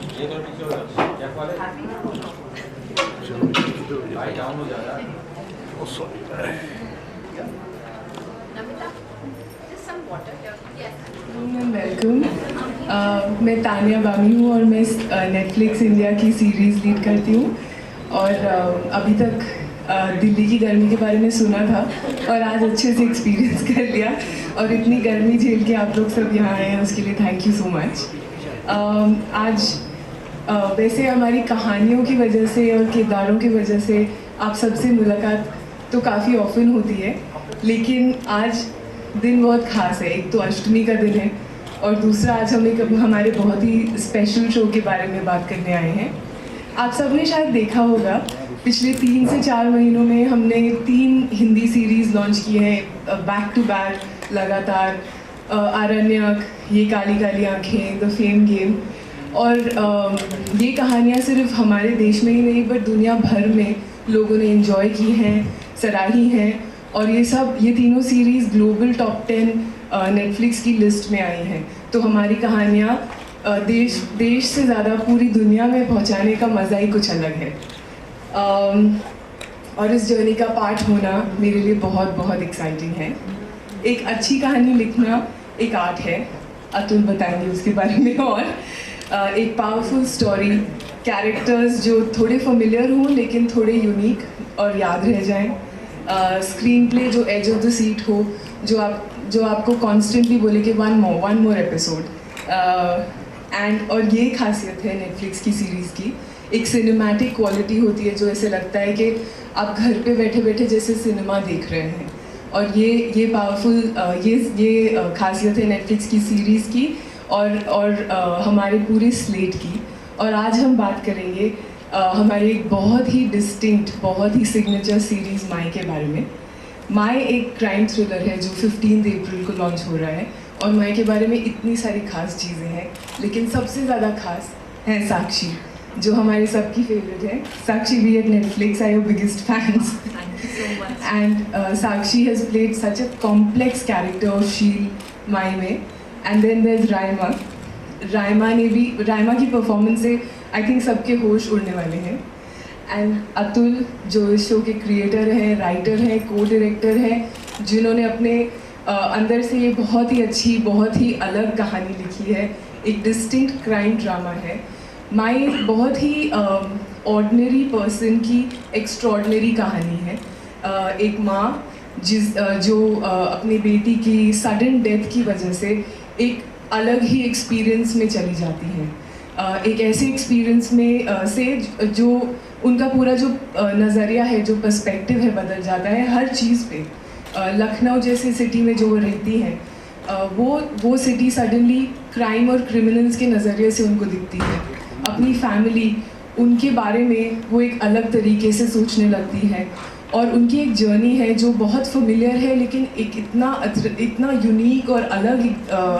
ये तो पीछे हो जाता है क्या वाले भाई डाउन हो जा रहा है ओ सॉरी वेलकम। मैं तानिया बामी हूँ और मैं नेटफ्लिक्स इंडिया की सीरीज़ लीड करती हूँ और अभी तक दिल्ली की गर्मी के बारे में सुना था और आज अच्छे से एक्सपीरियंस कर लिया और इतनी गर्मी झेल के आप लोग सब यहाँ आए हैं उसके लिए थैंक यू सो मच। आज वैसे हमारी कहानियों की वजह से और किरदारों की वजह से आप सबसे मुलाकात तो काफ़ी ऑफन होती है, लेकिन आज दिन बहुत ख़ास है। एक तो अष्टमी का दिन है और दूसरा आज हम एक हमारे बहुत ही स्पेशल शो के बारे में बात करने आए हैं। आप सबने शायद देखा होगा पिछले 3 से 4 महीनों में हमने 3 हिंदी सीरीज़ लॉन्च की हैं बैक टू बैक लगातार। आरण्यक, ये काली काली आँखें, द फेम गेम। और ये कहानियाँ सिर्फ हमारे देश में ही नहीं बट दुनिया भर में लोगों ने एंजॉय की हैं, सराही हैं और ये तीनों सीरीज़ ग्लोबल टॉप 10 नेटफ्लिक्स की लिस्ट में आई हैं। तो हमारी कहानियाँ देश से ज़्यादा पूरी दुनिया में पहुँचाने का मज़ा ही कुछ अलग है। और इस जर्नी का पार्ट होना मेरे लिए बहुत बहुत एक्साइटिंग है। एक अच्छी कहानी लिखना एक आर्ट है, अतुल बताएंगे उसके बारे में। और एक पावरफुल स्टोरी, कैरेक्टर्स जो थोड़े फेमिलियर हों लेकिन थोड़े यूनिक और याद रह जाएं। स्क्रीन प्ले जो एज ऑफ द सीट हो, जो आपको कॉन्स्टेंटली बोले कि वन मोर एपिसोड। और ये खासियत है नेटफ्लिक्स की सीरीज़ की, एक सिनेमैटिक क्वालिटी होती है जो ऐसे लगता है कि आप घर पे बैठे बैठे जैसे सिनेमा देख रहे हैं। और ये पावरफुल ये खासियत है नेटफ्लिक्स की सीरीज़ की और हमारे पूरे स्लेट की। और आज हम बात करेंगे हमारे एक बहुत ही डिस्टिंक्ट, बहुत ही सिग्नेचर सीरीज़ माई के बारे में। माई एक क्राइम थ्रिलर है जो 15 अप्रैल को लॉन्च हो रहा है और माई के बारे में इतनी सारी खास चीज़ें हैं, लेकिन सबसे ज़्यादा खास है साक्षी, जो हमारे सबकी फेवरेट है। साक्षी भी eight Netflix are your biggest fans. Thank you so much. And Sakshi has played such a complex character of Sheel Mai में. And then there's Raima. Raima की परफॉर्मेंस से आई थिंक सबके होश उड़ने वाले हैं। एंड अतुल जो इस शो के क्रिएटर हैं, राइटर हैं, को डायरेक्टर हैं, जिन्होंने अपने अंदर से ये बहुत ही अच्छी, बहुत ही अलग कहानी लिखी है। एक डिस्टिंक्ट क्राइम ड्रामा है। माई बहुत ही ऑर्डिनरी पर्सन की एक्स्ट्रॉर्डिनरी कहानी है। एक माँ जो अपनी बेटी की सडन डेथ की वजह से एक अलग ही एक्सपीरियंस में चली जाती हैं। एक ऐसे एक्सपीरियंस में से जो उनका पूरा जो नज़रिया है, जो पर्सपेक्टिव है, बदल जाता है हर चीज़ पे। लखनऊ जैसी सिटी में जो वो रहती हैं, वो सिटी सडनली क्राइम और क्रिमिनल्स के नज़रिए से उनको दिखती है। अपनी फैमिली, उनके बारे में वो एक अलग तरीके से सोचने लगती है और उनकी एक जर्नी है जो बहुत फेमिलियर है, लेकिन एक इतना यूनिक और अलग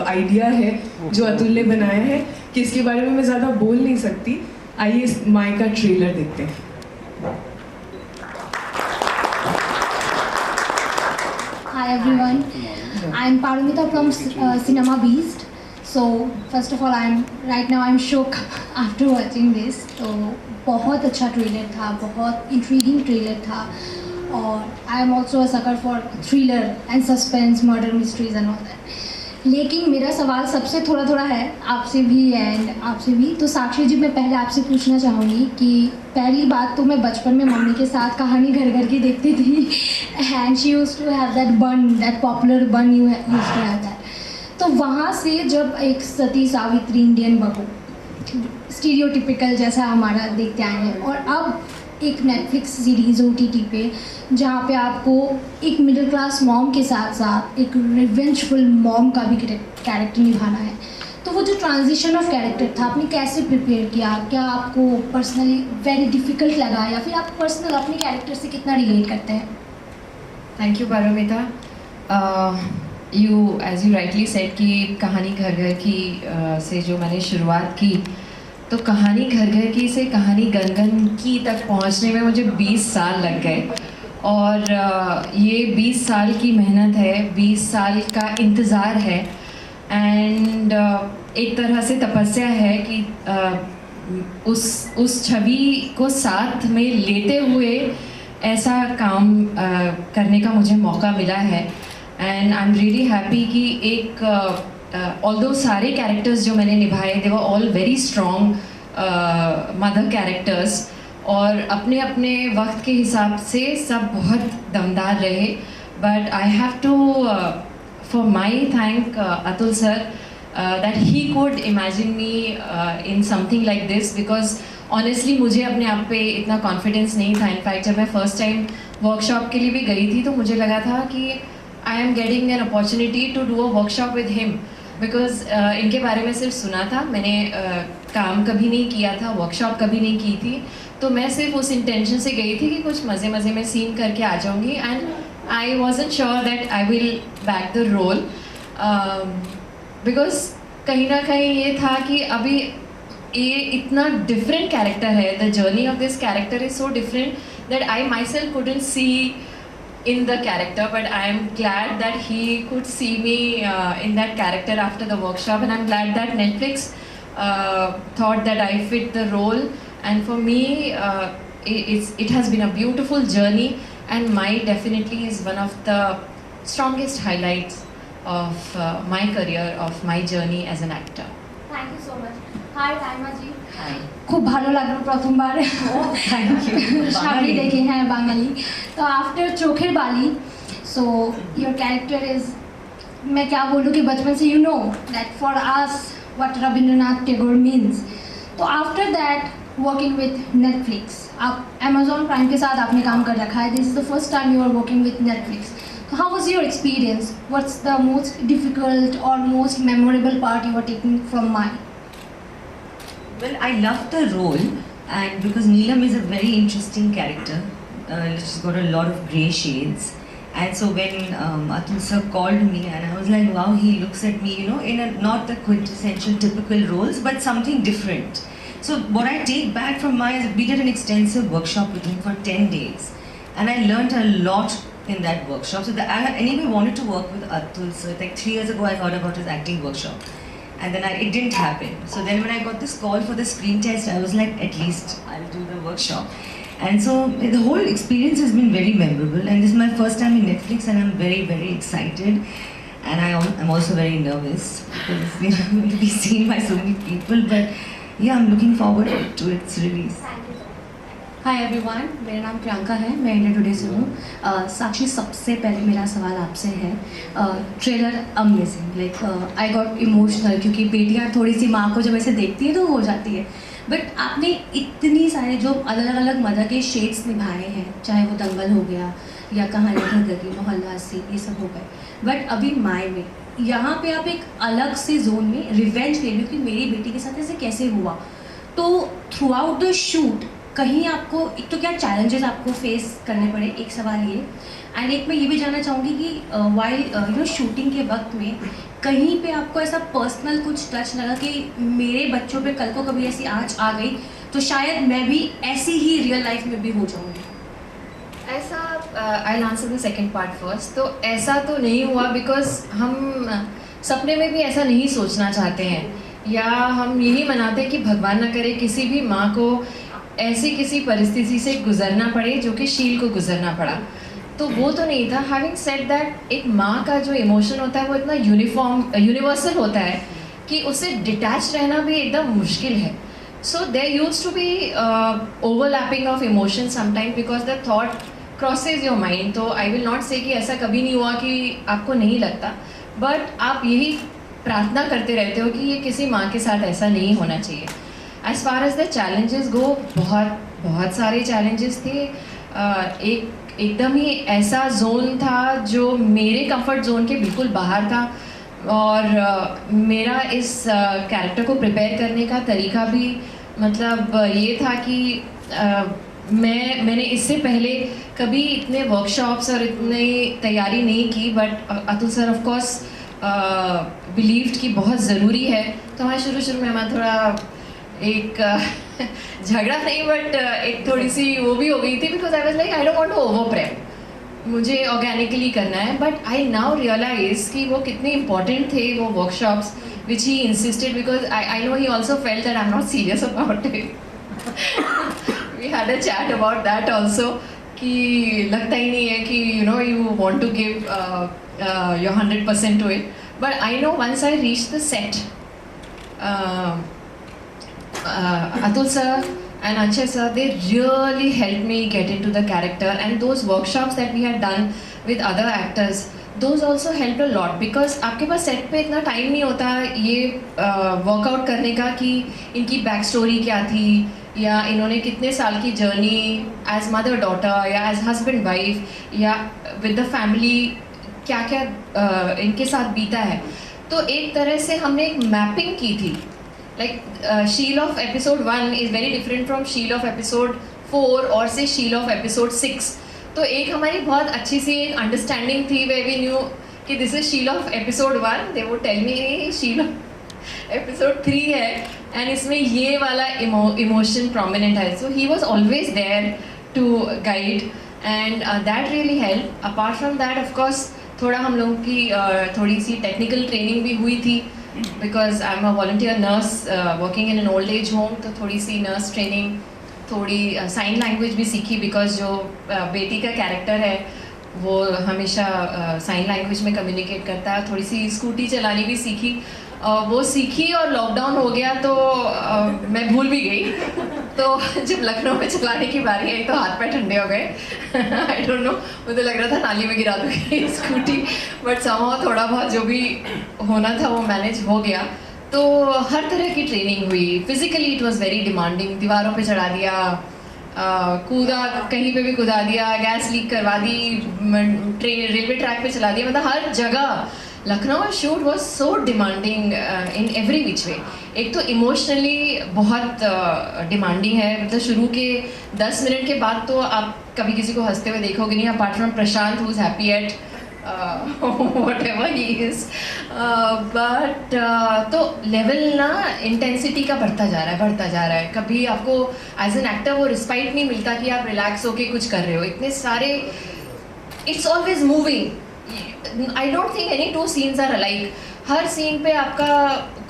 आइडिया है जो अतुल ने बनाया है कि इसके बारे में मैं ज़्यादा बोल नहीं सकती। आइए इस माई का ट्रेलर देखते हैं। Hi everyone, I am Paramita from Cinema Beast. So first of all, right now I'm shook after watching this. तो बहुत अच्छा ट्रेलर था, बहुत इंट्रीगिंग ट्रेलर था और I am also a sucker for thriller and suspense, murder mysteries and all that. लेकिन मेरा सवाल सबसे थोड़ा है, आपसे भी एंड आपसे भी। तो साक्षी जी, मैं पहले आपसे पूछना चाहूँगी कि पहली बात तो मैं बचपन में मम्मी के साथ कहानी घर घर की देखती थी and she used to have that bun, that popular bun, used to have that. तो वहाँ से जब एक सती सावित्री इंडियन बहू, स्टीरियोटिपिकल जैसा हमारा देखते आए हैं, और अब एक नेटफ्लिक्स सीरीज़ OTT पे जहाँ पे आपको एक मिडिल क्लास मॉम के साथ साथ एक रिवेंजफुल मॉम का भी कैरेक्टर निभाना है, तो वो जो ट्रांजिशन ऑफ कैरेक्टर था आपने कैसे प्रिपेयर किया? क्या आपको पर्सनली वेरी डिफ़िकल्ट लगा या फिर आप पर्सनल अपने कैरेक्टर से कितना रिलेट करते हैं? Thank you Paramita. As you rightly said कि कहानी घर घर की से जो मैंने शुरुआत की, तो कहानी घर घर की से कहानी गन की तक पहुंचने में मुझे 20 साल लग गए। और ये 20 साल की मेहनत है, 20 साल का इंतज़ार है एंड एक तरह से तपस्या है कि उस छवि को साथ में लेते हुए ऐसा काम करने का मुझे मौका मिला है. And I am really happy कि एक ऑल्दो सारे कैरेक्टर्स जो मैंने निभाए they were all very strong mother characters, और अपने अपने वक्त के हिसाब से सब बहुत दमदार रहे. But I have to for my thank Atul sir that he could imagine me in something like this, because honestly मुझे अपने आप पे इतना confidence नहीं था. इनफैक्ट जब मैं फर्स्ट टाइम वर्कशॉप के लिए भी गई थी तो मुझे लगा था कि I am getting an opportunity to do a workshop with him, because इनके बारे में सिर्फ सुना था, मैंने काम कभी नहीं किया था, वर्कशॉप कभी नहीं की थी. तो मैं सिर्फ उस इंटेंशन से गई थी कि कुछ मज़े मज़े में सीन करके आ जाऊँगी. And I wasn't sure that I will back the role, because कहीं ना कहीं ये था कि अभी ये इतना डिफरेंट कैरेक्टर है. The journey of this character is so different that I myself couldn't see in the character, but I am glad that he could see me in that character after the workshop, and I'm glad that Netflix thought that I fit the role. And for me, it has been a beautiful journey, and my definitely is one of the strongest highlights of my career, of my journey as an actor. Thank you so much. Hi Raima ji, Hi. খুব ভালো লাগলো প্রথমবার Thank you. সামনে দেখে. হ্যাঁ, বাঙালি. তো after চোখের বালি, সো योर कैरेक्टर इज, मैं क्या बोलूँ कि बचपन से you know that for us what Rabindranath Tagore means. तो after that working with Netflix, आप अमेजोन प्राइम के साथ आपने काम कर रखा है. This is the first time you are working with Netflix. So how was your experience? What's the most difficult or most memorable part you are taking from mine? Well, I loved the role, and because Neelam is a very interesting character, she's got a lot of grey shades, and so when Atul sir called me, and I was like, wow, he looks at me, you know, in a, not the quintessential typical roles, but something different. So what I take back from mine is we did an extensive workshop with him for 10 days, and I learnt a lot in that workshop. So I had anyway wanted to work with Atul sir. Like 3 years ago, I heard about his acting workshop, and then it didn't happen. So then when I got this call for the screen test, I was like, at least I'll do the workshop. And so the whole experience has been very memorable, and this is my first time in Netflix, and I'm very, very excited. And I'm also very nervous because I'm going to be seen by so many people, but yeah, I'm looking forward to its release. Hi everyone, मेरा नाम प्रियंका है, मैं India today से हूँ. साक्षी, सबसे पहले मेरा सवाल आपसे है, trailer amazing, like I got emotional, क्योंकि बेटियाँ थोड़ी सी माँ को जब ऐसे देखती है तो हो जाती है. बट आपने इतनी सारे जो अलग अलग मदर के शेड्स निभाए हैं, चाहे वो दंगल हो गया या कहानी घर की, मोहल्ला सी, ये सब हो गए. बट अभी माय में यहाँ पे आप एक अलग से जोन में रिवेंज ले लो कि मेरी बेटी के साथ ऐसे कैसे हुआ. तो थ्रू आउट द शूट कहीं आपको एक तो क्या चैलेंजेस आपको फेस करने पड़े, एक सवाल ये. एंड एक मैं ये भी जानना चाहूँगी कि वाइल यू नो शूटिंग के वक्त में कहीं पे आपको ऐसा पर्सनल कुछ टच लगा कि मेरे बच्चों पे कल को कभी ऐसी आँच आ गई तो शायद मैं भी ऐसी ही रियल लाइफ में भी हो जाऊँगी. ऐसा I answer the second part first. तो ऐसा तो नहीं हुआ, बिकॉज हम सपने में भी ऐसा नहीं सोचना चाहते हैं, या हम यही मनाते हैं कि भगवान ना करे किसी भी माँ को ऐसी किसी परिस्थिति से गुजरना पड़े जो कि शील को गुजरना पड़ा. तो वो तो नहीं था. हैविंग सेड दैट, एक माँ का जो इमोशन होता है वो इतना यूनिवर्सल होता है कि उससे डिटैच रहना भी एकदम मुश्किल है. So there used to be overlapping of emotion sometime because the thought crosses your mind. तो आई विल नॉट से कि ऐसा कभी नहीं हुआ कि आपको नहीं लगता, बट आप यही प्रार्थना करते रहते हो कि ये किसी माँ के साथ ऐसा नहीं होना चाहिए. As far as the challenges go, बहुत सारे चैलेंजेस थे. एकदम ही ऐसा जोन था जो मेरे कंफर्ट जोन के बिल्कुल बाहर था, और मेरा इस कैरेक्टर को प्रिपेयर करने का तरीका भी मतलब ये था कि मैंने इससे पहले कभी इतने वर्कशॉप्स और इतनी तैयारी नहीं की. But Atul sir of course believed कि बहुत ज़रूरी है. तो हमारे शुरू में हमारा थोड़ा एक झगड़ा नहीं, बट एक थोड़ी सी वो भी हो गई थी, because I was like I don't want to over prep, मुझे ऑर्गेनिकली करना है. बट आई नाउ रियलाइज कि वो कितने इम्पॉर्टेंट थे वो workshops, which he insisted, because I know he also felt that I'm not serious about it. We had a chat about that also, कि लगता ही नहीं है कि you want to give your 100% to it. But I know once I reached the set, Atul sir and Anshay sir, they really helped me get into the character, and those workshops that we had done with other actors, those also helped a lot, because आपके पास set पे इतना time नहीं होता ये workout करने का कि इनकी बैक स्टोरी क्या थी, या इन्होंने कितने साल की जर्नी एज मदर डॉटर या एज हस्बैंड वाइफ या विद द फैमिली क्या क्या इनके साथ बीता है. तो एक तरह से हमने एक मैपिंग की थी. लाइक शील of episode 1 is very different from शील ऑफ एपिसोड 4 और से शील ऑफ एपिसोड 6. तो एक हमारी बहुत अच्छी सी एक अंडरस्टैंडिंग थी वे वी न्यू कि this is feel of episode 1. They would tell me feel of episode 3 है एंड इसमें ये वाला इमोशन प्रोमिनेंट है. So he was always there to guide and that really help. Apart from that of course थोड़ा हम लोगों की थोड़ी सी टेक्निकल ट्रेनिंग भी हुई थी, because I am a volunteer nurse working in an old age home. तो थोड़ी सी नर्स ट्रेनिंग, थोड़ी साइन लैंग्वेज भी सीखी, बिकॉज जो बेटी का कैरेक्टर है वो हमेशा साइन लैंग्वेज में कम्युनिकेट करता है. थोड़ी सी स्कूटी चलानी भी सीखी, वो सीखी और लॉकडाउन हो गया तो मैं भूल भी गई. तो जब लखनऊ में चलाने की बारी आई तो हाथ पैर ठंडे हो गए. आई डोंट नो, मुझे लग रहा था नाली में गिरा दूँगी स्कूटी, बट समहाउ थोड़ा बहुत जो भी होना था वो मैनेज हो गया. तो हर तरह की ट्रेनिंग हुई. Physically it was very demanding. दीवारों पे चढ़ा दिया, कूदा, कहीं पे भी कूदा दिया, गैस लीक करवा दी, रेलवे ट्रैक पे चला दिया, मतलब हर जगह. Lucknow shoot was so demanding in every which way. एक तो इमोशनली बहुत डिमांडिंग है, मतलब शुरू के 10 मिनट के बाद तो आप कभी किसी को हंसते हुए देखोगे नहीं, apart from Prashant who is happy at whatever he is, but तो लेवल ना इंटेंसिटी का बढ़ता जा रहा है. कभी आपको एज एन एक्टर वो रिस्पाइट नहीं मिलता कि आप रिलैक्स होके कुछ कर रहे हो. इतने सारे, it's always moving. I don't think any 2 scenes are alike. हर सीन पे आपका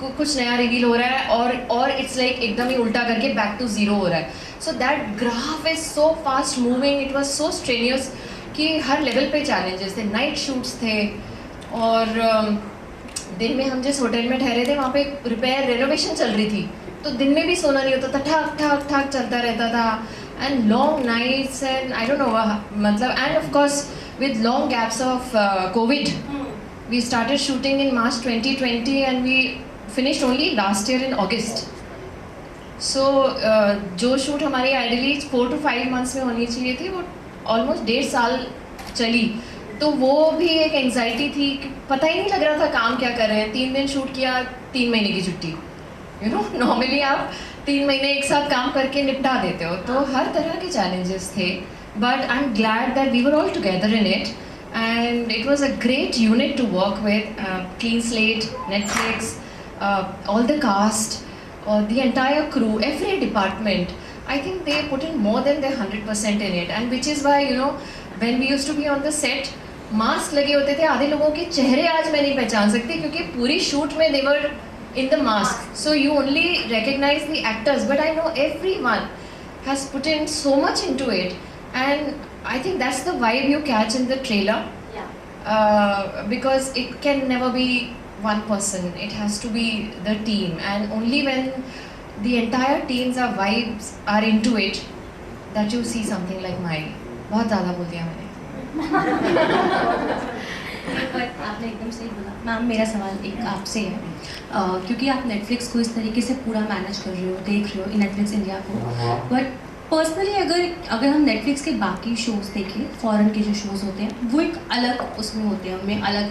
कुछ नया रिवील हो रहा है और इट्स लाइक एकदम ही उल्टा करके बैक टू जीरो हो रहा है. So that graph is so fast moving. It was so strenuous कि हर लेवल पे चैलेंजेस थे. नाइट शूट्स थे और दिन में हम जिस होटल में ठहरे थे वहाँ पे रिपेयर रेनोवेशन चल रही थी, तो दिन में भी सोना नहीं होता था. ठक ठक ठक चलता रहता था. And long nights and I don't know, मतलब and of course with long gaps of Covid. We started shooting in March 2020 and we finished only last year in August. So जो शूट हमारी आइडियली 4 to 5 मंथ्स में होनी चाहिए थी, वो almost 1.5 साल चली. तो वो भी एक एंग्जाइटी थी कि पता ही नहीं लग रहा था काम क्या कर रहे हैं. 3 दिन शूट किया, 3 महीने की छुट्टी. नॉर्मली आप 3 महीने एक साथ काम करके निपटा देते हो. तो हर तरह के चैलेंजेस थे, but I am glad that we were all together in it and it was a great unit to work with. Clean slate, Netflix, all the cast, the entire crew, every department, I think they put in more than their 100% in it, and which is why when we used to be on the set, mask लगे होते थे. आधे लोगों के चेहरे आज मैं नहीं पहचान सकती क्योंकि पूरी शूट में they were in the mask, so you only recognize the actors, but I know everyone has put in so much into it, and I think that's the vibe you catch in the trailer. Because it can never be one person, it has to be the team, and only when the entire teams are vibes are into it that you see something like Mai. बहुत ज़्यादा बोल दिया मैंने. आपने एकदम सही बोला. Ma'am, मेरा सवाल एक आपसे है, क्योंकि आप नेटफ्लिक्स को इस तरीके से पूरा मैनेज कर रहे हो, देख रहे हो नेटफ्लिक्स इंडिया को, बट पर्सनली अगर हम नेटफ्लिक्स के बाकी शोज़ देखें, फॉरेन के जो शोज़ होते हैं वो एक अलग उसमें होते हैं, उनमें अलग,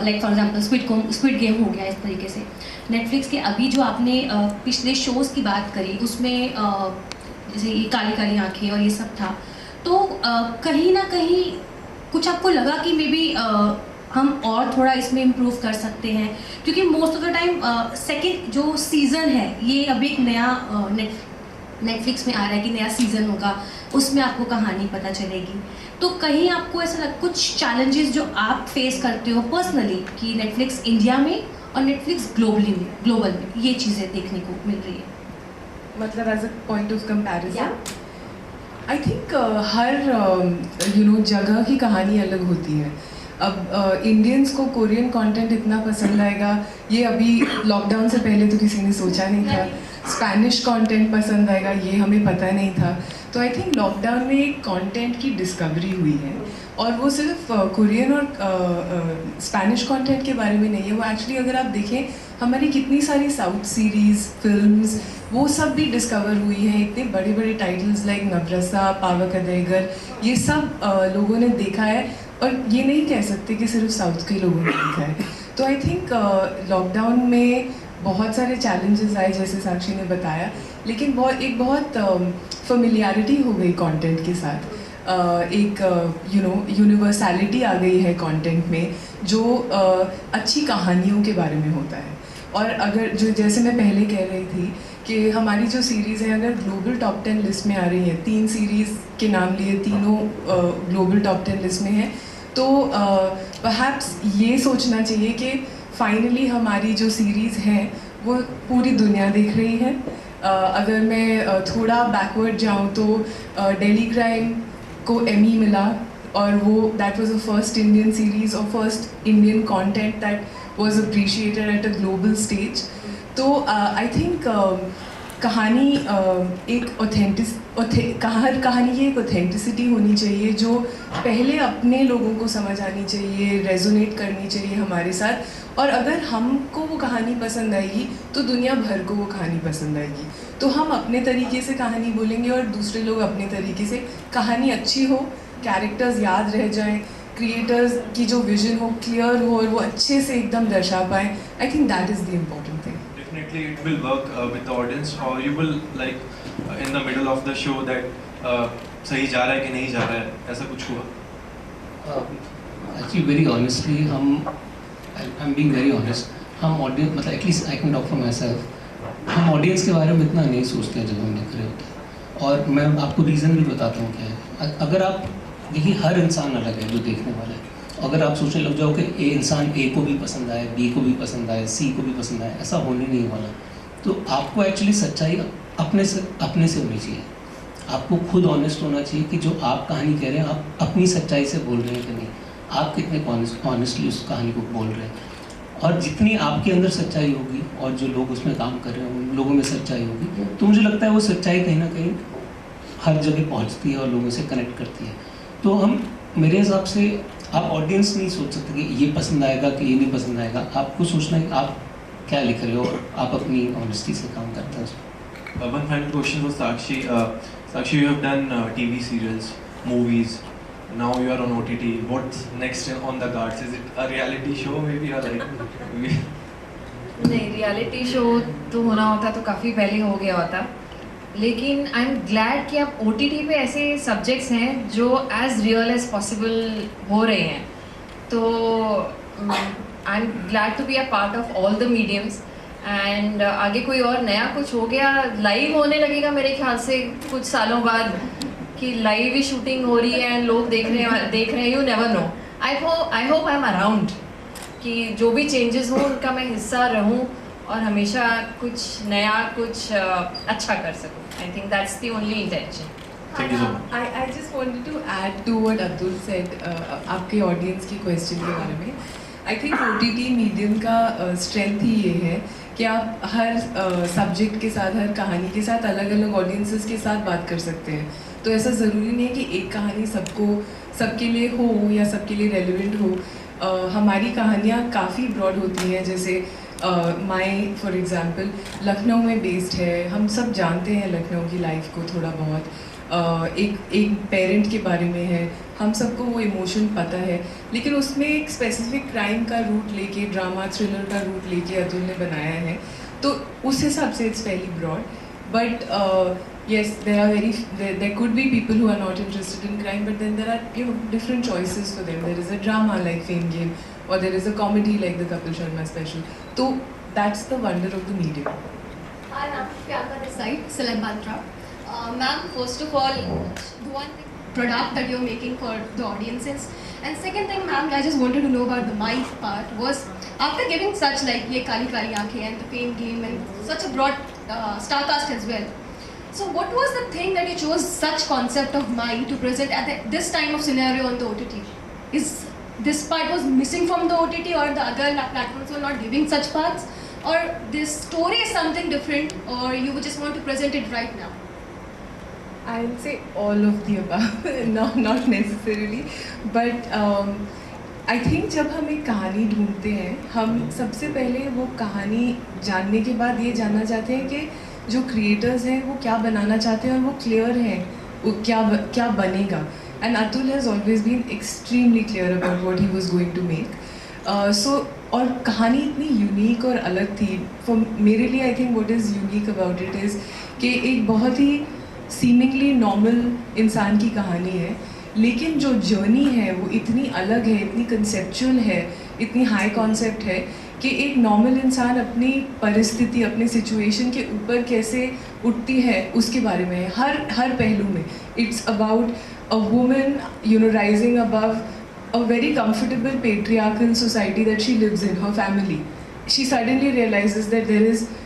like for example squid game हो गया. इस तरीके से नेटफ्लिक्स के अभी जो आपने पिछले शोज़ की बात करी उसमें जैसे ये काली काली आँखें और ये सब था, तो कहीं ना कहीं कुछ आपको लगा कि मे बी हम और थोड़ा इसमें इम्प्रूव कर सकते हैं, क्योंकि most of the time second जो सीज़न है ये अभी एक नया नेटफ्लिक्स में आ रहा है कि नया सीज़न होगा, उसमें आपको कहानी पता चलेगी. तो कहीं आपको ऐसा कुछ चैलेंजेस जो आप फेस करते हो पर्सनली कि नेटफ्लिक्स इंडिया में और नेटफ्लिक्स ग्लोबल में ये चीज़ें देखने को मिल रही है? मतलब as a point of comparison Yeah. I think हर जगह की कहानी अलग होती है. अब इंडियंस को कोरियन कंटेंट इतना पसंद आएगा ये अभी लॉकडाउन से पहले तो किसी ने सोचा नहीं था. स्पेनिश कंटेंट पसंद आएगा ये हमें पता नहीं था. तो आई थिंक लॉकडाउन में एक कंटेंट की डिस्कवरी हुई है और वो सिर्फ कोरियन और स्पेनिश कंटेंट के बारे में नहीं है. वो एक्चुअली अगर आप देखें हमारी कितनी सारी साउथ सीरीज़ फिल्म्स वो सब भी डिस्कवर हुई हैं. इतने बड़े बड़े टाइटल्स लाइक नवरसा पावक अदयगर ये सब लोगों ने देखा है और ये नहीं कह सकते कि सिर्फ साउथ के लोगों ने देखा है. तो आई थिंक लॉकडाउन में बहुत सारे चैलेंजेस आए जैसे साक्षी ने बताया, लेकिन बहुत फेमिलियरिटी हो गई कंटेंट के साथ. एक यूनिवर्सैलिटी आ गई है कंटेंट में जो अच्छी कहानियों के बारे में होता है. और अगर जैसे मैं पहले कह रही थी कि हमारी जो सीरीज़ है अगर ग्लोबल टॉप 10 लिस्ट में आ रही हैं, 3 सीरीज़ के नाम लिए तीनों ग्लोबल टॉप 10 लिस्ट में हैं, तो परहैप्स ये सोचना चाहिए कि फाइनली हमारी जो सीरीज़ है वो पूरी दुनिया देख रही है. अगर मैं थोड़ा बैकवर्ड जाऊँ तो दिल्ली क्राइम को एमी मिला और वो that was the first Indian series और first Indian content that was appreciated at a global stage. तो आई थिंक कहानी हर कहानी की एक ऑथेंटिसिटी होनी चाहिए जो पहले अपने लोगों को समझ आनी चाहिए, रेजोनेट करनी चाहिए हमारे साथ. और अगर हमको वो कहानी पसंद आएगी तो दुनिया भर को वो कहानी पसंद आएगी. तो हम अपने तरीके से कहानी बोलेंगे और दूसरे लोग अपने तरीके से. कहानी अच्छी हो, कैरेक्टर्स याद रह जाएं, क्रिएटर्स की जो विजन हो क्लियर हो और वो अच्छे से एकदम दर्शा पाएँ. आई think that is the important thing. Definitely it will work with the audience, or you will like in the middle of the show that सही जा रहा है कि नहीं जा रहा है, ऐसा कुछ हुआ? Actually very honestly I'm being very honest, हम ऑडियंस मतलब at least I can talk for my self, हम ऑडियंस के बारे में इतना नहीं सोचते हैं जब हम लिख रहे होते हैं. और मैं आपको रीज़न भी बताता हूँ क्या है. अगर आप देखिए हर इंसान अलग है जो देखने वाला है. अगर आप सोचने लग जाओ कि इंसान ए को भी पसंद आए, बी को भी पसंद आए, सी को भी पसंद आए, ऐसा होने नहीं वाला. तो आपको एक्चुअली सच्चाई अपने से होनी चाहिए. आपको खुद ऑनेस्ट होना चाहिए कि जो आप कहानी कह रहे हैं आप अपनी सच्चाई से बोल रहे हैं कि नहीं, आप कितने ऑनेस्टली उस कहानी को बोल रहे हैं. और जितनी आपके अंदर सच्चाई होगी और जो लोग उसमें काम कर रहे हैं उन लोगों में सच्चाई होगी, तो मुझे लगता है वो सच्चाई कहीं ना कहीं हर जगह पहुँचती है और लोगों से कनेक्ट करती है. तो हम मेरे हिसाब से आप ऑडियंस नहीं सोच सकते कि ये पसंद आएगा कि ये नहीं पसंद आएगा. आपको सोचना है कि आप क्या लिख रहे हो और आप अपनी ऑनेस्टी से काम करते हैं. One final question for Sakshi. Sakshi, you have done TV serials, movies. Now you are on OTT. What's next on the cards? Is it a reality show maybe or like? नहीं, reality show तो होना होता तो काफ़ी पहले हो गया होता. लेकिन आई एम ग्लैड कि अब OTT पे ऐसे सब्जेक्ट्स हैं जो एज रियल एज पॉसिबल हो रहे हैं. तो I am glad to be a part of all the mediums. And आगे कोई और नया कुछ हो गया लाइव होने लगेगा मेरे ख्याल से कुछ सालों बाद कि लाइव ही शूटिंग हो रही है एंड लोग देख रहे हैं. You never know. I hope I am around कि जो भी चेंजेस हो उनका मैं हिस्सा रहूं और हमेशा कुछ नया कुछ अच्छा कर सकूं. I think that's the only intention. Thank you so much. I just wanted to add to what Abdul said, आपके ऑडियंस की क्वेश्चन के बारे में. आई थिंक OTT मीडियम का स्ट्रेंथ ही ये है कि आप हर सब्जेक्ट के साथ, हर कहानी के साथ अलग अलग ऑडियंसेस के साथ बात कर सकते हैं. तो ऐसा ज़रूरी नहीं है कि एक कहानी सबके लिए हो या सबके लिए रेलिवेंट हो. हमारी कहानियाँ काफ़ी ब्रॉड होती हैं. जैसे माई फॉर एग्ज़ाम्पल लखनऊ में बेस्ड है. हम सब जानते हैं लखनऊ की लाइफ को थोड़ा बहुत. एक पेरेंट के बारे में है, हम सबको वो इमोशन पता है, लेकिन उसमें एक स्पेसिफिक क्राइम का रूट लेके, ड्रामा थ्रिलर का रूट लेके अतुल ने बनाया है. तो उस हिसाब से it's very broad. But yes, there could be people who are not interested in crime, but then there are different choices for them. There is a drama like Fame Game, or there is a comedy like the Kapil Sharma special. So that's the wonder of the medium. Hi, I'm Priyanka this side, Celeb Bantra. Ma'am, first of all, the one thing product that you're making for the audiences. And second thing, ma'am, I just wanted to know about the my part was after giving such like Ye Kali Kali Aankhein and the Fame Game and such a broad star cast as well. So what was the thing that you chose such concept of my to present at this time of scenario on the OTT? Is this part was missing from the OTT or the other platforms were not giving such parts? Or this story is something different or you would just want to present it right now? I would say all of the above, not necessarily, but I think जब हम एक कहानी ढूंढते हैं हम सबसे पहले वो कहानी जानने के बाद ये जानना चाहते हैं कि जो क्रिएटर्स हैं वो क्या बनाना चाहते हैं और वो क्लियर हैं वो क्या बनेगा. And Atul has always been extremely clear about what he was going to make. So और कहानी इतनी यूनिक और अलग थी. For मेरे लिए I think what is unique about it is कि एक बहुत ही सीमिंगली नॉर्मल इंसान की कहानी है लेकिन जो जर्नी है वो इतनी अलग है, इतनी कंसेप्चुअल है, इतनी हाई कॉन्सेप्ट है कि एक नॉर्मल इंसान अपनी परिस्थिति अपने सिचुएशन के ऊपर कैसे उठती है उसके बारे में हर पहलू में. It's about a woman rising above a very comfortable patriarchal society that she lives in, her family. She suddenly realizes that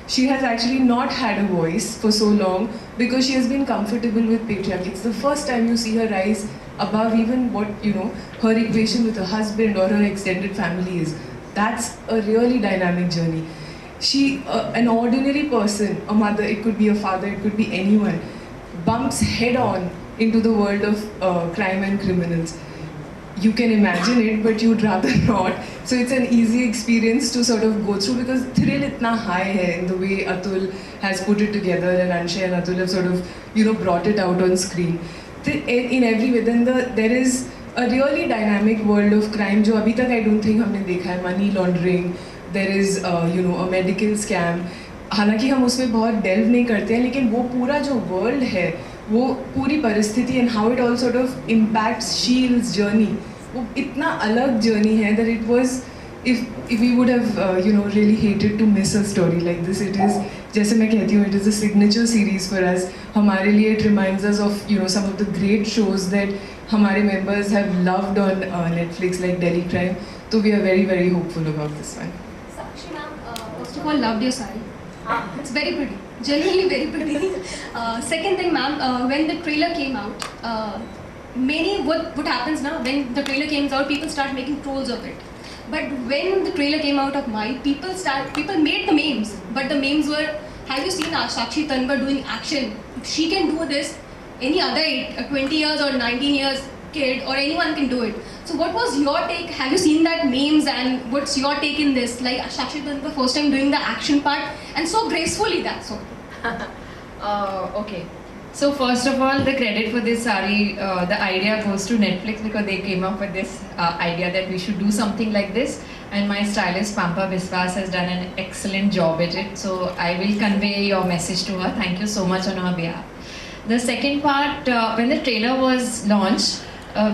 she has actually not had a voice for so long because she has been comfortable with patriarchy. It's the first time you see her rise above even what, her equation with her husband or her extended family is. That's a really dynamic journey. She, an ordinary person, a mother, it could be a father, it could be anyone, bumps head on into the world of crime and criminals. You can imagine it, but you'd rather not. So it's an easy experience to sort of go through because thrill itna high hai in the way Atul has put it together and Anshay and Atul have sort of, brought it out on screen. In every way, then there is a really dynamic world of crime जो अभी तक I don't think हमने देखा है. Money laundering, there is a medical scam. हालांकि हम उसमें बहुत delve नहीं करते हैं लेकिन वो पूरा जो world है वो पूरी परिस्थिति and how it all sort of impacts Sheil's journey वो इतना अलग journey है that it was if we would have really hated to miss a story like this. It is जैसे मैं कहती हूँ it is a signature series for us. हमारे लिए it reminds us of some of the great shows that हमारे members have loved on Netflix like Delhi Crime. So we are very very hopeful about this one. Sakshi ma'am, first of all, loved your saree. It's very pretty, genuinely very pretty. Second thing, ma'am, when the trailer came out, what happens now when the trailer comes out, people start making trolls of it. But when the trailer came out of Mai, people made the memes, but the memes were, have you seen Sakshi Tanwar doing action? If she can do this, any other 20 years or 19 years kid or anyone can do it. So what was your take? Have you seen that memes and what's your take in this? Like Sakshi Tanwar first time doing the action part and so gracefully that's all. Okay. So first of all, the credit for this sari, the idea goes to Netflix because they came up with this idea that we should do something like this, and my stylist Pampa Biswas has done an excellent job at it. So I will convey your message to her. Thank you so much on her behalf. The second part, when the trailer was launched,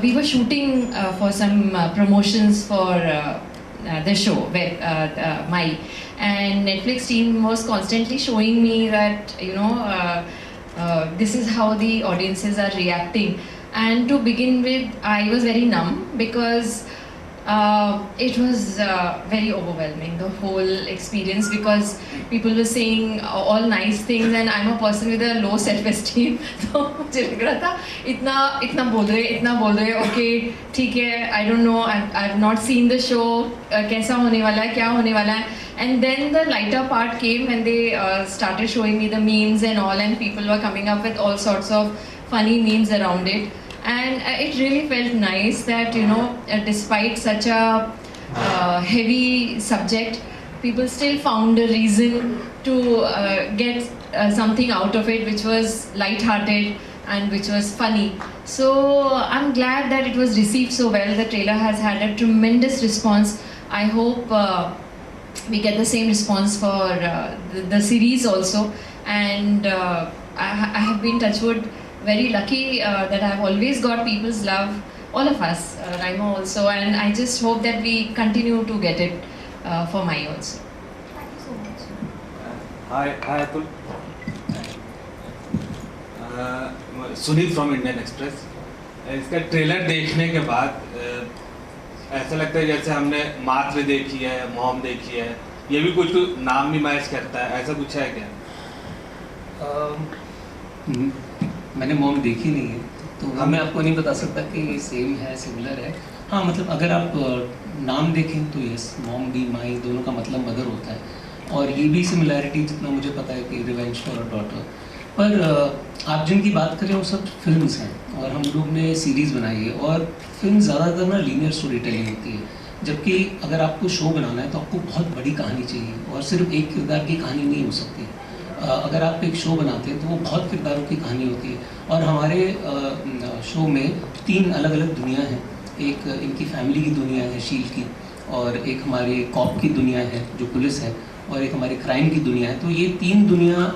we were shooting for some promotions for the show, Mai, and Netflix team was constantly showing me that this is how the audiences are reacting, and to begin with I was very numb because it was very overwhelming, the whole experience, because people were saying all nice things and I'm a person with a low self-esteem. So मुझे लग रहा था इतना बोल रहे okay ठीक है, I don't know, I've not seen the show, कैसा होने वाला है, क्या होने वाला है. And then the lighter part came when they started showing me the memes and all, and people were coming up with all sorts of funny memes around it. And it really felt nice that, despite such a heavy subject, people still found a reason to get something out of it which was light-hearted and which was funny. So I'm glad that it was received so well. The trailer has had a tremendous response. I hope we get the same response for the series also. And I have been, touchwood, very lucky that I've always got people's love, all of us, Raimo also, and I just hope that we continue to get it for Mai also. Thank you so much. Hi Atul. Sunil from Indian Express. इसका trailer देखने के बाद ऐसा लगता है जैसे हमने मात्र देखी है, मॉम देखी है, ये भी कुछ नाम भी मैच करता है, ऐसा कुछ है क्या? मैंने मॉम देखी नहीं है तो मैं आपको नहीं बता सकता कि ये सेम है, सिमिलर है। हाँ मतलब अगर आप नाम देखें तो यस, मॉम भी माई दोनों का मतलब मदर होता है, और ये भी सिमिलैरिटी जितना मुझे पता है कि रिवेंज फॉर अ डॉटर। पर आप जिनकी बात करें वो सब फिल्म्स हैं, और हम लोग ने सीरीज़ बनाई है, और फिल्म ज़्यादातर ना लीनियर स्टोरी टेलिंग होती है, जबकि अगर आपको शो बनाना है तो आपको बहुत बड़ी कहानी चाहिए, और सिर्फ एक किरदार की कहानी नहीं हो सकती। अगर आप एक शो बनाते हैं तो वो बहुत किरदारों की कहानी होती है, और हमारे शो में 3 अलग अलग दुनिया हैं। एक इनकी फैमिली की दुनिया है शील की, और एक हमारे कॉप की दुनिया है जो पुलिस है, और एक हमारी क्राइम की दुनिया है। तो ये 3 दुनिया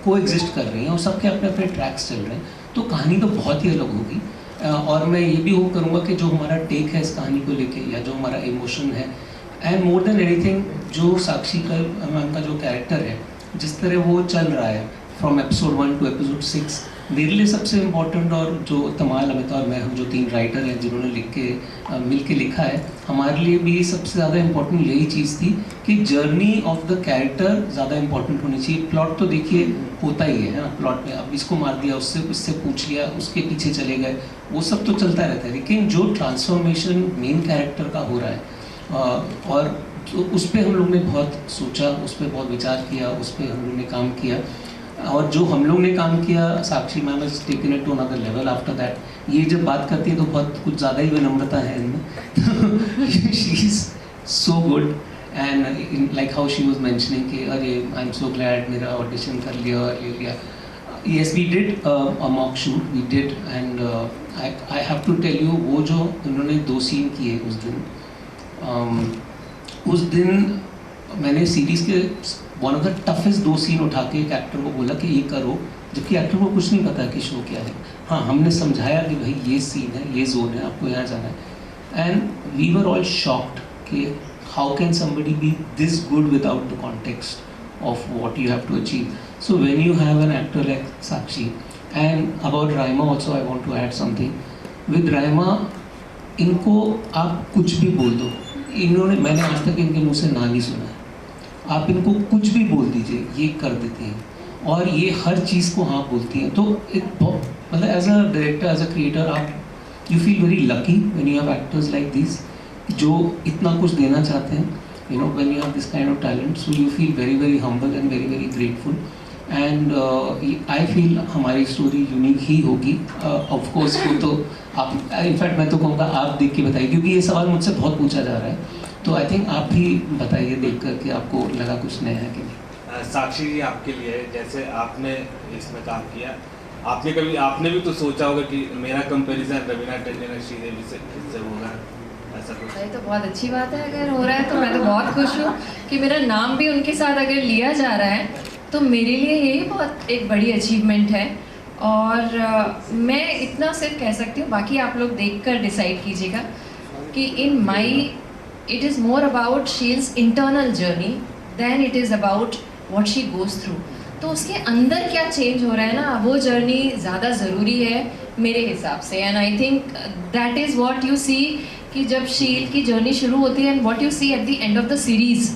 को एग्जिस्ट कर रही हैं और सबके अपने अपने ट्रैक्स चल रहे हैं, तो कहानी तो बहुत ही अलग होगी। और मैं ये भी होप करूँगा कि जो हमारा टेक है इस कहानी को लेके, या जो हमारा इमोशन है, एंड मोर देन एनीथिंग जो साक्षी मैम का जो कैरेक्टर है, जिस तरह वो चल रहा है फ्रॉम एपिसोड 1 टू एपिसोड 6, मेरे लिए सबसे इम्पोर्टेंट, और जो तमाल, अमिता और मैं, हम जो 3 राइटर हैं जिन्होंने मिल के लिखा है, हमारे लिए भी सबसे ज़्यादा इम्पोर्टेंट यही चीज़ थी कि जर्नी ऑफ द कैरेक्टर ज़्यादा इम्पोर्टेंट होनी चाहिए। प्लॉट तो देखिए होता ही है ना, प्लॉट में अब इसको मार दिया, उससे पूछ लिया, उसके पीछे चले गए, वो सब तो चलता रहता है, लेकिन जो ट्रांसफॉर्मेशन मेन कैरेक्टर का हो रहा है, और तो उस पर हम लोग ने बहुत सोचा, उस पर बहुत विचार किया, उस पर हम लोग ने काम किया, और जो हम लोग ने काम किया, Sakshi ma'am has taken it to another level after that. ये जब बात करती है तो बहुत कुछ ज़्यादा ही विनम्रता है इनमें। She is so good, and like how she was mentioning कि अरे आई एम सो ग्लैड मेरा ऑडिशन कर लिया और ले लिया। Yes, we did a mock shoot, we did, and I have to tell you, वो जो उन्होंने 2 सीन किए उस दिन मैंने सीरीज़ के one of the toughest 2 scene उठा के एक एक्टर को बोला कि ये करो, जबकि एक्टर को कुछ नहीं पता कि शो क्या है। हाँ, हमने समझाया कि भाई ये सीन है, ये जोन है, आपको यहाँ जाना है, and we were all shocked कि how can somebody be this good without the context of what you have to achieve. So when you have an actor like Sakshi, and about Raima also I want to add something. With Raima, इनको आप कुछ भी बोल दो, मैंने आज तक इनके मुँह से ना नहीं सुना है। आप इनको कुछ भी बोल दीजिए, ये कर देते हैं, और ये हर चीज़ को हाँ बोलती हैं। तो मतलब as a director, as a creator, आप you feel very lucky when you have actors like this जो इतना कुछ देना चाहते हैं। You know, when you have this kind of talent, so you feel very very humble and very very grateful. And I feel हमारी story unique ही होगी। Of course वो तो आप, इनफैक्ट मैं तो कहूँगा आप देख के बताइए, क्योंकि ये सवाल मुझसे बहुत पूछा जा रहा है, तो आई थिंक आप ही बताइए देख कर कि आपको लगा कुछ नया है कि नहीं। साक्षी जी, आपके लिए जैसे आपने इसमें काम किया, आपने भी तो सोचा होगा कि मेरा कंपैरिजन रवीना टंडन श्रीदेवी से किससे होगा, ऐसा कुछ? ये तो बहुत अच्छी बात है, अगर हो रहा है तो मैं तो बहुत खुश हूँ कि मेरा नाम भी उनके साथ अगर लिया जा रहा है, तो मेरे लिए यही बहुत एक बड़ी अचीवमेंट है। और मैं इतना सिर्फ कह सकती हूँ, बाकी आप लोग देखकर डिसाइड कीजिएगा कि in my it is more about Sheel's internal journey than it is about what she goes through. तो उसके अंदर क्या चेंज हो रहा है ना, वो जर्नी ज़्यादा ज़रूरी है मेरे हिसाब से। And I think that is what you see कि जब शील की जर्नी शुरू होती है and what you see at the end of the series,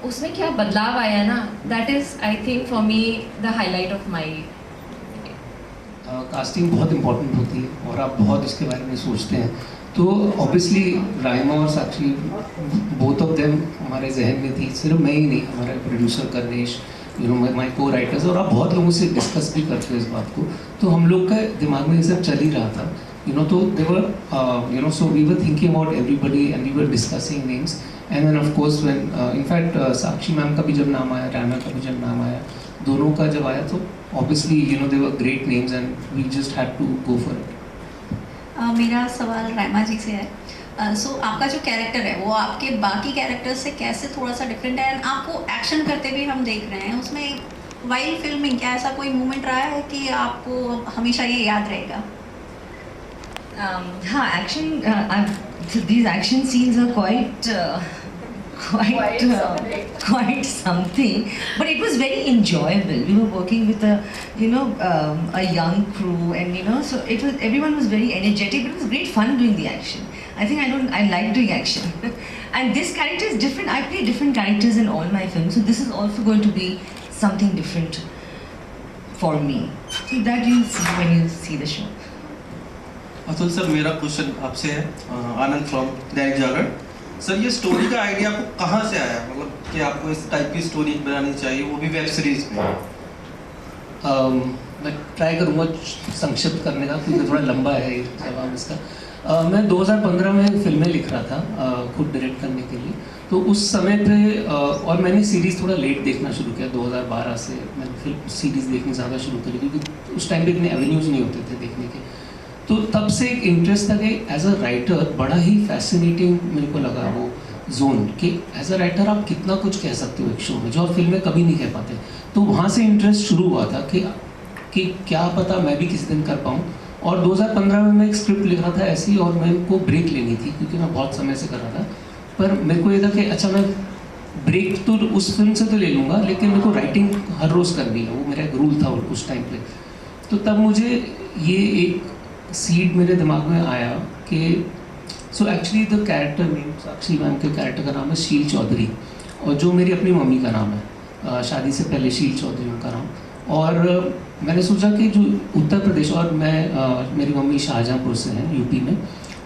उसमें क्या बदलाव आया ना, that is I think for me the highlight of my. Casting बहुत इम्पोर्टेंट होती है और आप बहुत इसके बारे में सोचते हैं, तो ऑब्वियसली राइमा और साक्षी बोथ ऑफ देम हमारे जहन में थी, सिर्फ मैं ही नहीं, हमारा producer Karnesh, you know my को राइटर्स, और आप बहुत लोगों से डिस्कस भी करते हैं इस बात को, तो हम लोग का दिमाग में ये सब चल ही रहा था, you know, so they were, you know, so we were thinking about everybody and we were discussing names, and then of course when, in fact, Sakshi ma'am का भी जब नाम आया, Raima का भी जब नाम आया, दोनों का जब आया तो obviously, you know, they were great names and we just had to go for it. मेरा सवाल राइमा जी से है। सो आपका जो कैरेक्टर है वो आपके बाकी कैरेक्टर्स से कैसे थोड़ा सा डिफरेंट है, एंड आपको एक्शन करते भी हम देख रहे हैं, उसमें वाइल फिल्मिंग क्या ऐसा कोई मोमेंट रहा है कि आपको हमेशा ये याद रहेगा? हाँ, action, these action scenes are quite quite something, but it was very enjoyable. We were working with a young crew, and so everyone was very energetic, but it was great fun doing the action. I think I like doing action. And this character is different. I play different characters in all my films, so this is also going to be something different for me. So that you'll see when you see the show. Atul sir, मेरा question आपसे है, आनंद from Dainik Jagran. Sir, ये story का idea आपको कहाँ से आया, मतलब कि आपको इस टाइप की स्टोरी बनानी चाहिए, वो भी वेब सीरीज में? मैं ट्राई करूँगा संक्षिप्त करने का, क्योंकि थोड़ा लंबा है ये जवाब इसका। मैं 2015 में फिल्में लिख रहा था खुद डायरेक्ट करने के लिए, तो उस समय पे और मैंने सीरीज़ थोड़ा लेट देखना शुरू किया। 2012 से मैंने फिल्म सीरीज़ देखनी ज़्यादा शुरू करी, क्योंकि उस टाइम पे इतने एवेन्यूज़ नहीं होते थे देखने के। तो तब से एक इंटरेस्ट था कि एज अ राइटर बड़ा ही फैसिनेटिंग मेरे को लगा वो जोन, कि एज अ राइटर आप कितना कुछ कह सकते हो एक शो में, जो आप फिल्म में कभी नहीं कह पाते। तो वहाँ से इंटरेस्ट शुरू हुआ था कि क्या पता मैं भी किसी दिन कर पाऊँ। और 2015 में मैं एक स्क्रिप्ट लिख रहा था ऐसी, और मेरे को ब्रेक लेनी थी, क्योंकि मैं बहुत समय से कर रहा था। पर मेरे को ये था कि अच्छा, मैं ब्रेक तो उस फिल्म से तो ले लूँगा, लेकिन मेरे को राइटिंग हर रोज़ करनी है, वो मेरा एक रूल था उस टाइम पे। तो तब मुझे ये एक सीड मेरे दिमाग में आया कि so actually the character name, Sakshi ma'am के कैरेक्टर का नाम है शील चौधरी, और जो मेरी अपनी मम्मी का नाम है, शादी से पहले शील चौधरी उनका नाम। और मैंने सोचा कि जो उत्तर प्रदेश, और मेरी मम्मी शाहजहाँपुर से हैं यूपी में,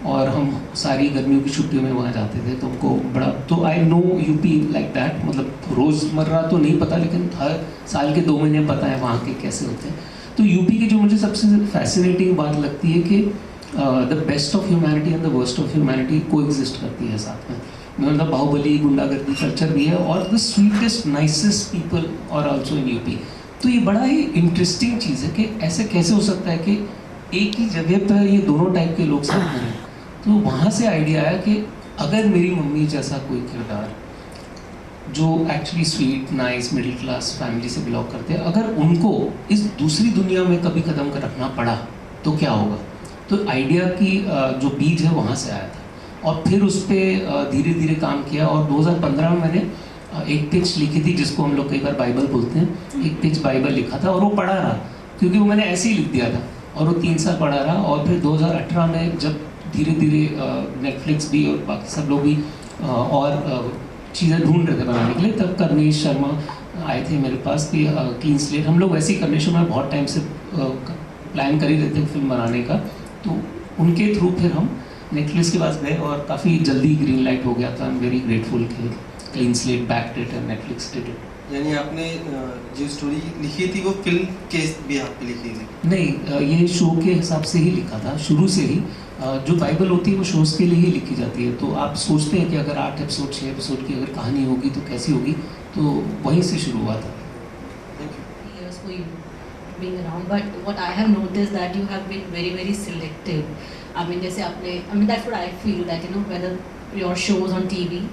और हम सारी गर्मियों की छुट्टियों में वहाँ जाते थे, तो उनको बड़ा, तो I know UP like that, मतलब रोज़मर्रा तो नहीं पता, लेकिन हर साल के 2 महीने पता है वहाँ के कैसे होते हैं। तो यूपी की जो मुझे सबसे फैसिनेटिंग बात लगती है कि the best of humanity and the worst of humanity को एग्जिस्ट करती है साथ में। मतलब बाहुबली, गुंडागर्दी कल्चर भी है, और द स्वीटेस्ट नाइसेस्ट पीपल और ऑल्सो इन यूपी। तो ये बड़ा ही इंटरेस्टिंग चीज़ है कि ऐसे कैसे हो सकता है कि एक ही जगह पर ये दोनों टाइप के लोग साथ में हैं। तो वहाँ से आइडिया आया कि अगर मेरी मम्मी जैसा कोई किरदार, जो actually sweet, nice, middle class family से बिलोंग करते हैं, अगर उनको इस दूसरी दुनिया में कभी कदम कर रखना पड़ा तो क्या होगा। तो आइडिया की जो बीज है वहाँ से आया था, और फिर उस पर धीरे धीरे काम किया। और 2015 में मैंने एक पिच लिखी थी, जिसको हम लोग कई बार बाइबल बोलते हैं। एक पिच बाइबल लिखा था, और वो पढ़ा रहा, क्योंकि वो मैंने ऐसे ही लिख दिया था, और वो 3 साल पढ़ा रहा। और फिर 2018 में जब धीरे धीरे नेटफ्लिक्स भी और बाकी सब लोग भी और चीज़ें ढूंढ रहे थे बनाने के लिए, तब कर्नेश शर्मा आए थे मेरे पास कि क्लीन स्लेट, हम लोग वैसे ही कर्नेश शर्मा बहुत टाइम से प्लान कर ही रहे थे फिल्म बनाने का। तो उनके थ्रू फिर हम नेटफ्लिक्स के पास गए, और काफ़ी जल्दी ग्रीन लाइट हो गया था। आई एम वेरी ग्रेटफुल कि क्लीन स्लेट बैक डेट और नेटफ्लिक्स डेट। यानी आपने जो स्टोरी लिखी थी वो फिल्म के बिहाफ पे लिखी थी? नहीं, ये शो के हिसाब से ही लिखा था शुरू से ही। जो बाइबल होती है वो शोज़ के लिए ही लिखी जाती है। तो आप सोचते हैं कि अगर 8 एपिसोड 6 एपिसोड की अगर कहानी होगी तो कैसी होगी, तो वहीं से शुरू हुआ था। Years for you being around, but what I have noticed that you have been very very selective. I mean, जैसे आपने, I mean that's what I feel that you know whether your shows on TV,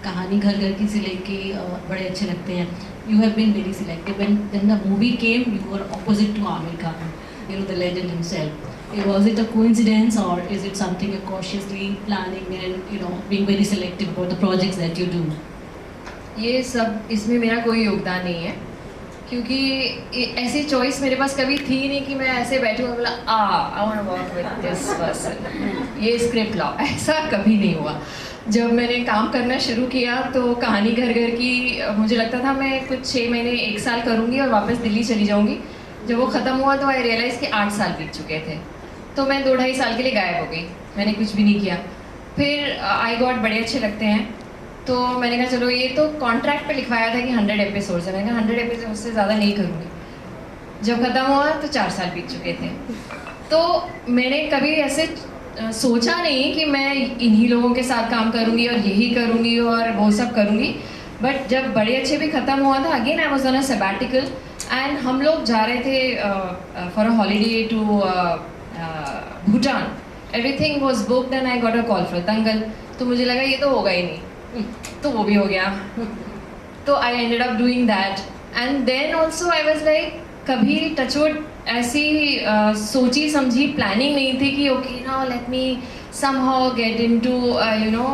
कहानी घर घर की से लेके बड़े अच्छे लगते हैं. You have been very selective. When then the movie came, you were opposite to Aamir Khan, you know, the legend himself. Was it a coincidence, or is it something you're cautiously planning and you know being very selective about the projects that you do? ये सब इसमें मेरा कोई योगदान नहीं है, क्योंकि ऐसी चॉइस मेरे पास कभी थी नहीं कि मैं ऐसे बैठी हूँ बोला I want to work with this person, ये स्क्रिप्ट लाओ, ऐसा कभी नहीं हुआ। जब मैंने काम करना शुरू किया तो कहानी घर घर की मुझे लगता था मैं कुछ 6 महीने 1 साल करूँगी और वापस दिल्ली चली जाऊँगी। जब वो ख़त्म हुआ तो आई रियलाइज़ कि 8 साल बीत चुके थे, तो मैं 2-2.5 साल के लिए गायब हो गई, मैंने कुछ भी नहीं किया। फिर आई गॉट बड़े अच्छे लगते हैं, तो मैंने कहा चलो ये तो कॉन्ट्रैक्ट पे लिखवाया था कि 100 एपिसोड्स है, मैंने कहा 100 एपिसोड से ज़्यादा नहीं करूँगी। जब ख़त्म हुआ तो 4 साल बीत चुके थे, तो मैंने कभी ऐसे सोचा नहीं कि मैं इन्हीं लोगों के साथ काम करूँगी और यही करूँगी और वो सब करूँगी। बट जब बड़े अच्छे भी ख़त्म हुआ था, again I was on a sabbatical and हम लोग जा रहे थे for a holiday to Bhutan. Everything was booked and I got a call from Dangal, तो मुझे लगा ये तो होगा ही नहीं, तो वो भी हो गया। तो I ended up doing that and then also I was like कभी टचवुड ऐसी सोची समझी प्लानिंग नहीं थी कि okay now let me somehow get into you know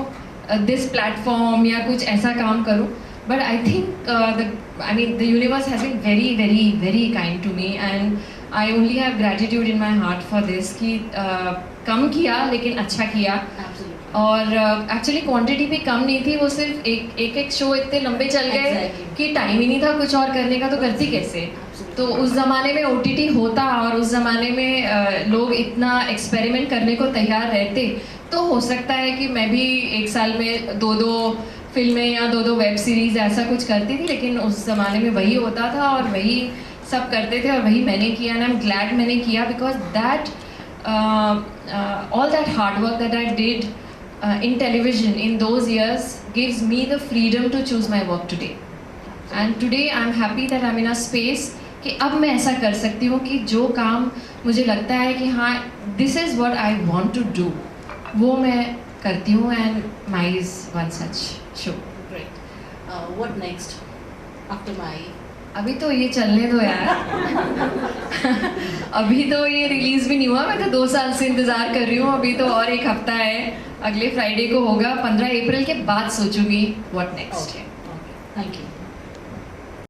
this platform या कुछ ऐसा काम करूँ. But I think the universe has been very, very, very kind to me, and I only have gratitude in my heart for this कि कम किया लेकिन अच्छा किया. और एक्चुअली क्वांटिटी भी कम नहीं थी, वो सिर्फ एक शो इतने लंबे चल गए कि टाइम ही नहीं था कुछ और करने का, तो करती कैसे. तो उस ज़माने में OTT होता और उस ज़माने में लोग इतना एक्सपेरिमेंट करने को तैयार रहते, तो हो सकता है कि मैं भी एक साल में 2 फिल्में या 2 वेब सीरीज़ ऐसा कुछ करती थी. लेकिन उस ज़माने में वही होता था और वही सब करते थे और वही मैंने किया. एंड आई एम ग्लैड मैंने किया, because that all that hard work that I did in television in those years gives me the freedom to choose my work today. And today I'm happy that I'm in a space कि अब मैं ऐसा कर सकती हूँ कि जो काम मुझे लगता है कि हाँ this is what I want to do, वो मैं करती हूँ. And Mai is one such show. Great. What next after Mai? अभी तो ये चलने दो यार. अभी तो ये रिलीज भी नहीं हुआ, मैं तो 2 साल से इंतज़ार कर रही हूँ. अभी तो और 1 हफ्ता है, अगले फ्राइडे को होगा. 15 अप्रैल के बाद सोचूंगी व्हाट नेक्स्ट. Thank you.